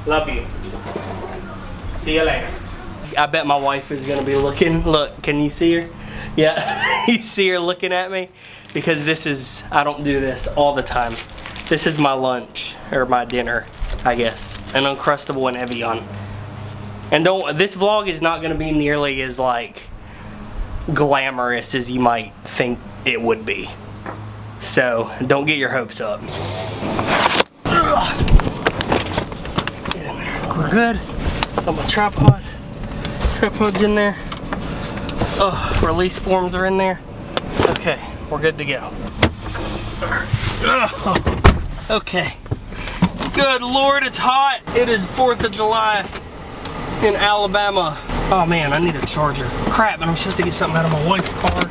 Love you. See you later. I bet my wife is gonna be looking. Look, can you see her? Yeah, you see her looking at me? Because this is, I don't do this all the time. This is my lunch, or my dinner, I guess. An Uncrustable and Evian. And this vlog is not gonna be nearly as like glamorous as you might think it would be. So don't get your hopes up. Get in there. We're good. Got my tripod. Tripod's in there. Oh, release forms are in there. Okay, we're good to go. Oh, okay. Good Lord, it's hot. It is 4th of July in Alabama. Oh man, I need a charger. Crap, and I'm supposed to get something out of my wife's car.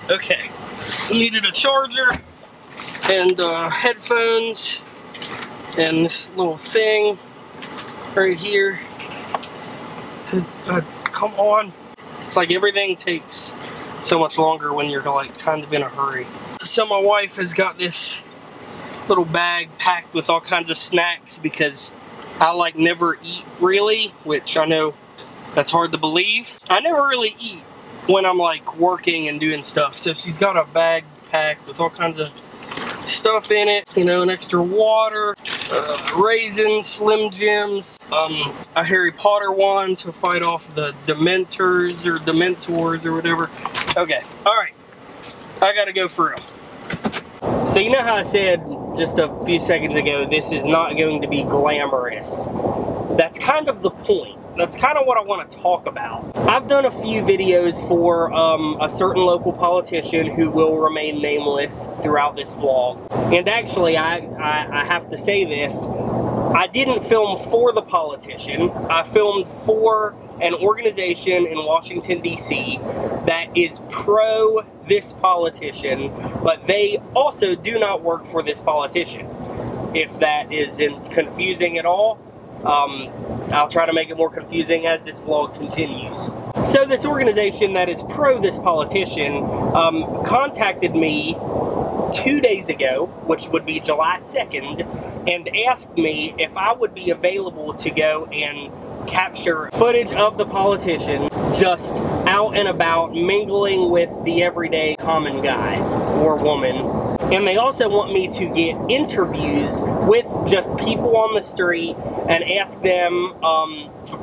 Okay, I needed a charger and headphones and this little thing right here. Come on. It's like everything takes so much longer when you're like kind of in a hurry. So my wife has got this little bag packed with all kinds of snacks because I like never eat really, which I know that's hard to believe. I never really eat when I'm like working and doing stuff. So she's got a bag packed with all kinds of stuff in it, you know, an extra water, raisins, Slim Jims, a Harry Potter one to fight off the Dementors or whatever. Okay, alright, I gotta go for real. So you know how I said just a few seconds ago, this is not going to be glamorous. That's kind of the point. That's kind of what I want to talk about. I've done a few videos for a certain local politician who will remain nameless throughout this vlog. And actually, I have to say this, I didn't film for the politician. I filmed for an organization in Washington, D.C. that is pro this politician, but they also do not work for this politician. If that isn't confusing at all, I'll try to make it more confusing as this vlog continues. So this organization that is pro this politician contacted me 2 days ago, which would be July 2nd, and asked me if I would be available to go and capture footage of the politician just out and about mingling with the everyday common guy or woman. And they also want me to get interviews with just people on the street and ask them,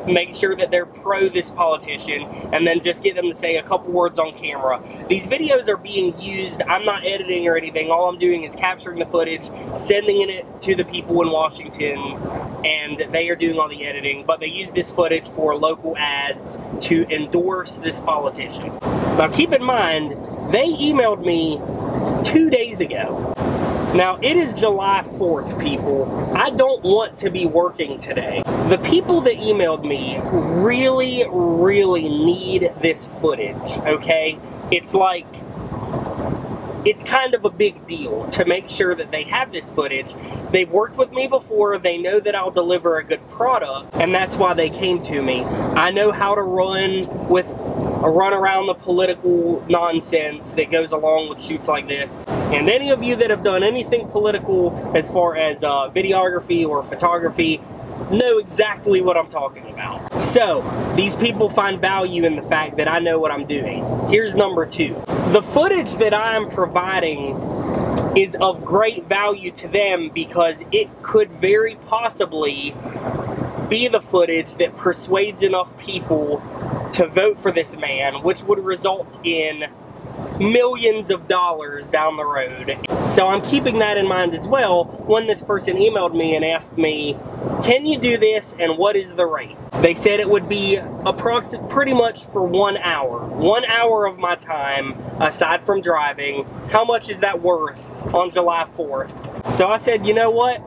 make sure that they're pro this politician, and then just get them to say a couple words on camera. These videos are being used, I'm not editing or anything, all I'm doing is capturing the footage, sending it to the people in Washington, and they are doing all the editing, but they use this footage for local ads to endorse this politician. Now keep in mind, they emailed me 2 days ago. Now, it is July 4th, people. I don't want to be working today. The people that emailed me really, really need this footage, okay? It's like, it's kind of a big deal to make sure that they have this footage. They've worked with me before, they know that I'll deliver a good product, and that's why they came to me. I know how to run around the political nonsense that goes along with shoots like this. And any of you that have done anything political as far as videography or photography know exactly what I'm talking about. So, these people find value in the fact that I know what I'm doing. Here's number 2. The footage that I am providing is of great value to them because it could very possibly be the footage that persuades enough people to vote for this man, which would result in millions of dollars down the road. So I'm keeping that in mind as well when this person emailed me and asked me, can you do this and what is the rate? They said it would be pretty much for 1 hour. 1 hour of my time, aside from driving. How much is that worth on July 4th? So I said, you know what?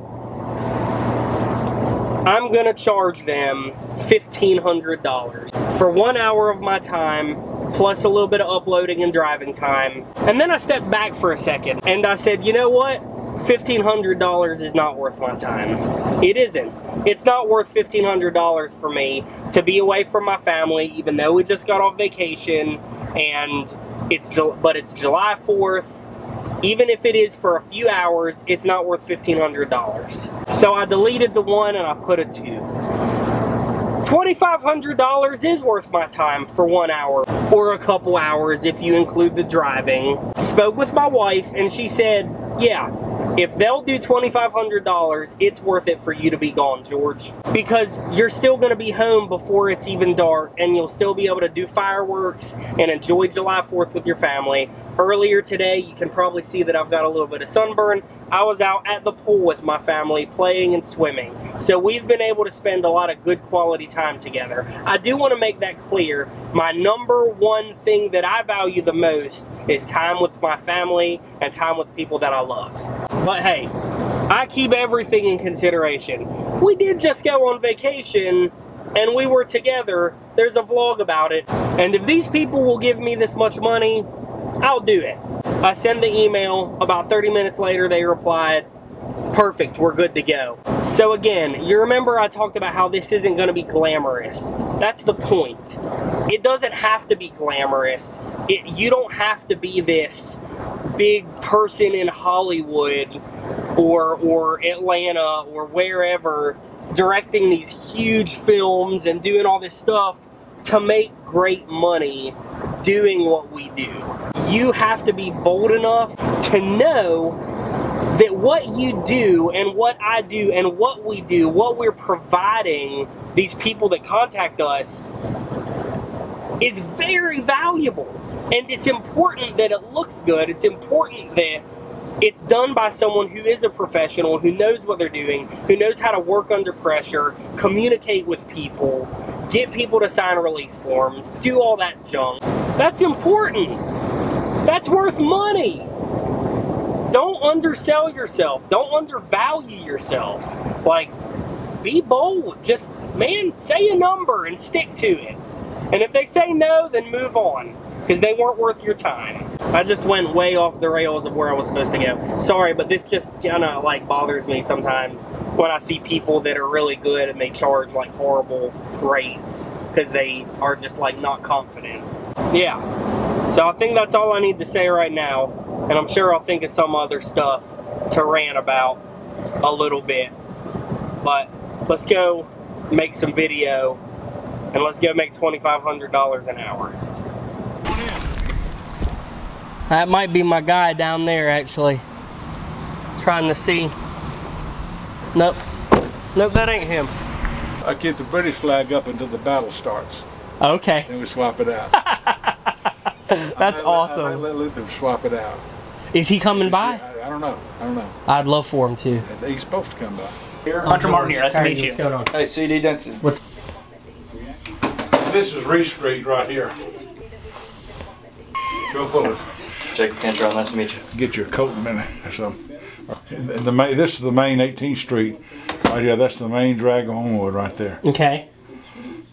I'm gonna charge them $1,500 for 1 hour of my time, plus a little bit of uploading and driving time. And then I stepped back for a second and I said, you know what? $1,500 is not worth my time. It isn't. It's not worth $1,500 for me to be away from my family, even though we just got off vacation, and it's July 4th. Even if it is for a few hours, it's not worth $1,500. So I deleted the 1 and I put a 2. $2,500 is worth my time for 1 hour, or a couple hours if you include the driving. Spoke with my wife and she said, yeah, if they'll do $2,500, it's worth it for you to be gone, George. Because you're still gonna be home before it's even dark, and you'll still be able to do fireworks and enjoy July 4th with your family. Earlier today, you can probably see that I've got a little bit of sunburn. I was out at the pool with my family playing and swimming. So we've been able to spend a lot of good quality time together. I do want to make that clear. My number one thing that I value the most is time with my family and time with people that I love. But hey, I keep everything in consideration. We did just go on vacation and we were together. There's a vlog about it. And if these people will give me this much money, I'll do it. I send the email, about 30 minutes later they replied, perfect, we're good to go. So again, you remember I talked about how this isn't gonna be glamorous. That's the point. It doesn't have to be glamorous. You don't have to be this big person in Hollywood or Atlanta or wherever directing these huge films and doing all this stuff to make great money doing what we do. You have to be bold enough to know that what you do and what I do and what we do, what we're providing these people that contact us is very valuable. And it's important that it looks good. It's important that it's done by someone who is a professional, who knows what they're doing, who knows how to work under pressure, communicate with people, get people to sign release forms, do all that junk. That's important. That's worth money. Don't undersell yourself. Don't undervalue yourself. Like, be bold. Just, man, say a number and stick to it. And if they say no, then move on, because they weren't worth your time. I just went way off the rails of where I was supposed to go. Sorry, but this just kind of like bothers me sometimes when I see people that are really good and they charge like horrible rates because they are just like not confident. Yeah, so I think that's all I need to say right now, and I'm sure I'll think of some other stuff to rant about a little bit. But let's go make some video and let's go make $2,500 an hour. That might be my guy down there, actually. Trying to see. Nope. Nope, that ain't him. I keep the British flag up until the battle starts. Okay. Then we swap it out. That's awesome. I let Luther swap it out. Is he coming by? I don't know. I don't know. I'd love for him to. He's supposed to come by. Here, Hunter Martin here. Nice to meet you. What's going on? Hey, CD Denson. What's... This is Reese Street right here. Go forward. Jacob Cantrell, nice to meet you. Get your coat in a minute. So, this is the main 18th Street. Right here, that's the main drag on wood right there. Okay.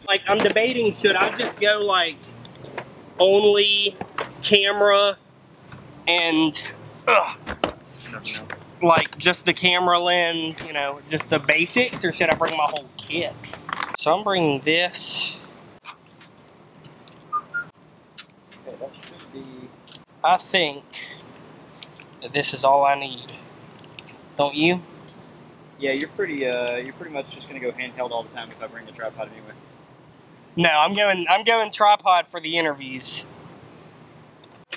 Like, I'm debating, should I just go like only camera and like just the camera lens, you know, just the basics, or should I bring my whole kit? So I'm bringing this. Okay, that should be... I think that this is all I need. Don't you? Yeah, you're pretty much just gonna go handheld all the time if I bring a tripod anyway. No, I'm going tripod for the interviews.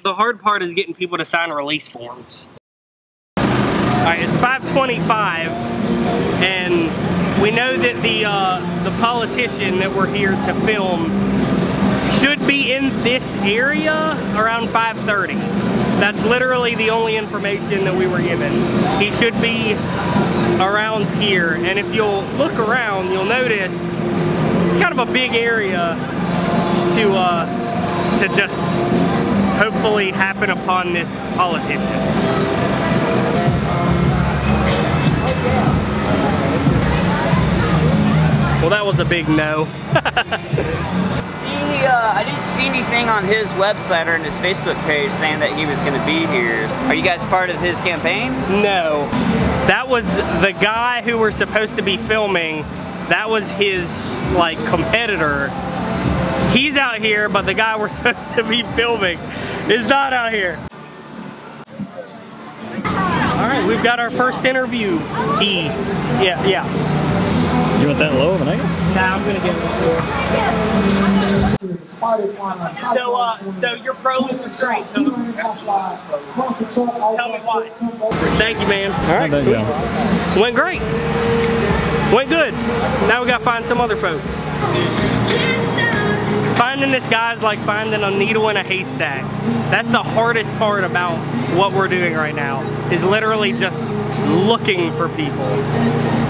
The hard part is getting people to sign release forms. Alright, it's 5:25, and we know that the politician that we're here to film should be in this area around 5:30. That's literally the only information that we were given. He should be around here, and if you'll look around, you'll notice it's kind of a big area to just hopefully happen upon this politician. Well, that was a big no. I didn't see anything on his website or on his Facebook page saying that he was going to be here. Are you guys part of his campaign? No. That was the guy who we're supposed to be filming. That was his, like, competitor. He's out here, but the guy we're supposed to be filming is not out here. Alright. right, we've got our first interview. Yeah. You want that low of an angle? Nah, I'm gonna get it. So your pro is straight. Tell me why. Thank you, man. All right, sweet. Went great. Went good. Now we gotta find some other folks. Finding this guy's like finding a needle in a haystack. That's the hardest part about what we're doing right now, is literally just looking for people.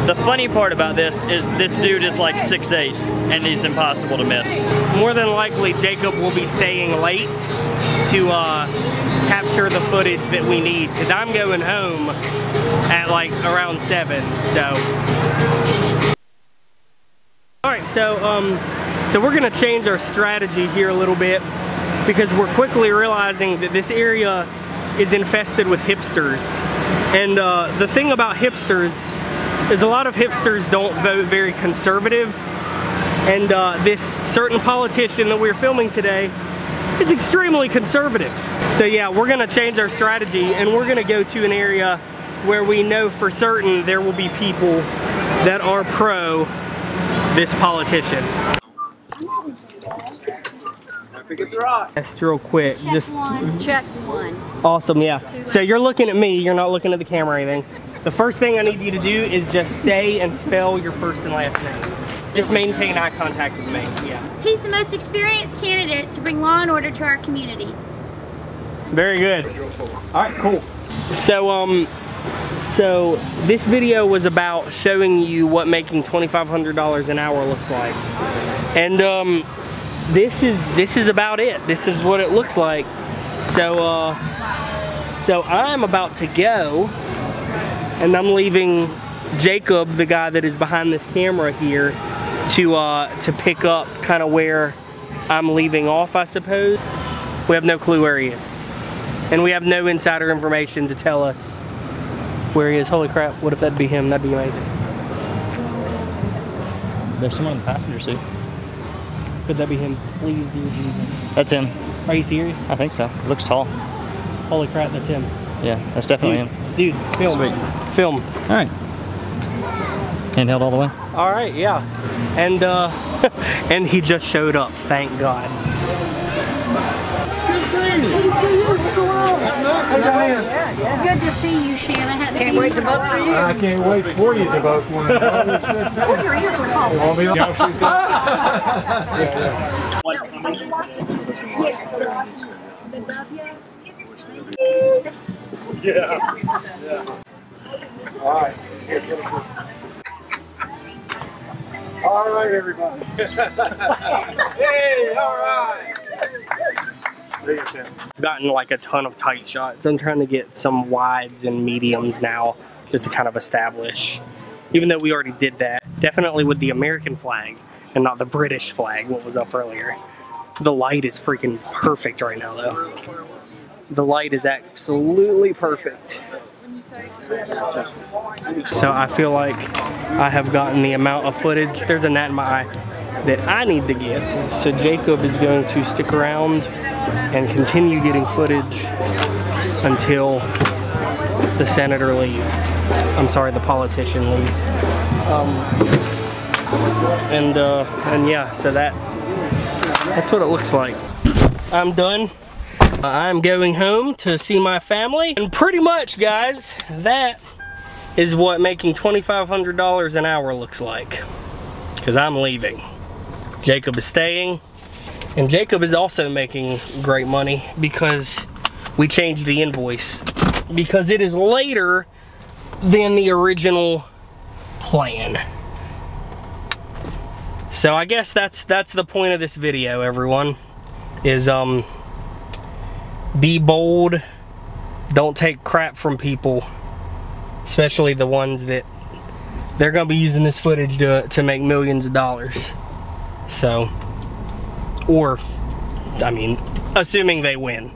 The funny part about this is this dude is like 6'8", and he's impossible to miss. More than likely, Jacob will be staying late to capture the footage that we need, because I'm going home at like around 7, so. All right, so we're gonna change our strategy here a little bit, because we're quickly realizing that this area is infested with hipsters. And the thing about hipsters is a lot of hipsters don't vote very conservative. And this certain politician that we're filming today is extremely conservative. So yeah, we're gonna change our strategy and we're gonna go to an area where we know for certain there will be people that are pro this politician. Pick up the rock. Just real quick. Check one. Awesome, yeah. So you're looking at me, you're not looking at the camera or anything. The first thing I need you to do is just say and spell your first and last name. Just maintain eye contact with me, yeah. He's the most experienced candidate to bring law and order to our communities. Very good. All right, cool. So this video was about showing you what making $2,500 an hour looks like. And this is about it. This is what it looks like. So I'm about to go, and I'm leaving Jacob, the guy that is behind this camera here, to pick up kind of where I'm leaving off, I suppose. We have no clue where he is, and we have no insider information to tell us where he is. Holy crap! What if that'd be him? That'd be amazing. There's someone in the passenger seat. Could that be him? Please, dear Jesus. That's him. Are you serious? I think so. He looks tall. Holy crap, that's him. Yeah, that's definitely him. Dude, film. Sweet. Film. All right. Handheld all the way. All right, yeah. And and he just showed up. Thank God. Good to see you, Shanna. Can't wait to vote for you. I can't wait for you to vote for him. Oh, your ears are cold. Yeah. All right. All right, everybody. Hey, all right. I've gotten like a ton of tight shots. I'm trying to get some wides and mediums now, just to kind of establish, even though we already did that, definitely with the American flag and not the British flag, what was up earlier. The light is freaking perfect right now though. The light is absolutely perfect. So I feel like I have gotten the amount of footage, there's a gnat in my eye, that I need to get. So Jacob is going to stick around and continue getting footage until the senator leaves. I'm sorry, the politician leaves. And yeah, so that's what it looks like. I'm done. I'm going home to see my family, and pretty much, guys, that is what making $2,500 an hour looks like, because I'm leaving. Jacob is staying, and Jacob is also making great money because we changed the invoice, because it is later than the original plan. So I guess that's the point of this video, everyone, is be bold, don't take crap from people, especially the ones that they're gonna be using this footage to make millions of dollars. So, or, I mean, assuming they win.